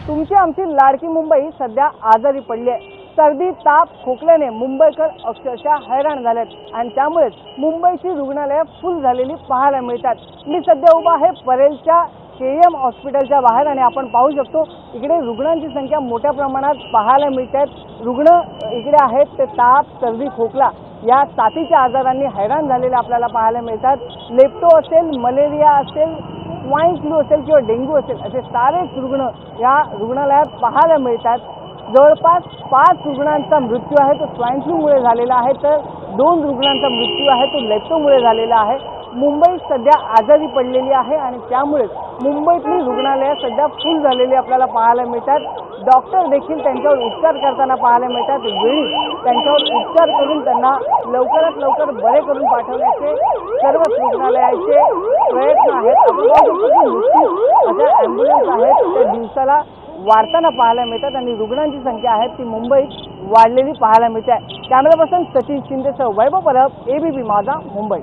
तुमची आमची लाडकी मुंबई सध्या आजारी पडली आहे। सर्दी ताप खोकल्याने मुंबईकर अक्षरशः हैराण झालेत आणि त्यामुळेच मुंबईची रुग्णालये फुल झालेली पाहायला मिळतात। मी सध्या उभा आहे परेलच्या केएम हॉस्पिटलच्या बाहेर आणि आपण पाहू शकतो इकडे रुग्णांची संख्या मोठ्या प्रमाणात पाहायला मिळते। रुग्ण इकडे आहेत ते ताप सर्दी खोकला या साथीच्या आजारांनी हैराण झालेले आपल्याला पाहायला मिळतात। लेप्टो असेल मलेरिया असेल स्वाइन फ्लू असेल किंवा डेंग्यू असेल असे सारेच रुग्ण या रुग्णालयात पाहायला मिळतात। जवळपास 5 रुग्णांचा मृत्यू आहे तो स्वाइन फ्लूमुळे झालेला आहे तर 2 रुग्णांचा मृत्यू आहे तो लेप्टोमुळे झालेला आहे। मुंबई सध्या आजारी पडलेली आहे आणि त्यामुळे मुंबईतली रुग्णालये सध्या फुल झालेली आपल्याला पाहायला मिळतात। डॉक्टर देखील त्यांच्यावर उपचार करताना पाहायला मिळतात। वेळी त्यांच्यावर उपचार करून त्यांना लवकरात लवकर बरे करून पाठवण्याचे सर्वच रुग्णालयाचे प्रयत्न आहेत। आपण पाहू शकतो की अशा ॲम्ब्युलन्स आहेत त्या दिवसाला वाढताना पाहायला मिळतात आणि रुग्णांची संख्या आहे ती मुंबईत वाढलेली पाहायला मिळते। कॅमेरा पर्सन सचिन शिंदेसह वैभव परब, एबीपी माझा, मुंबई।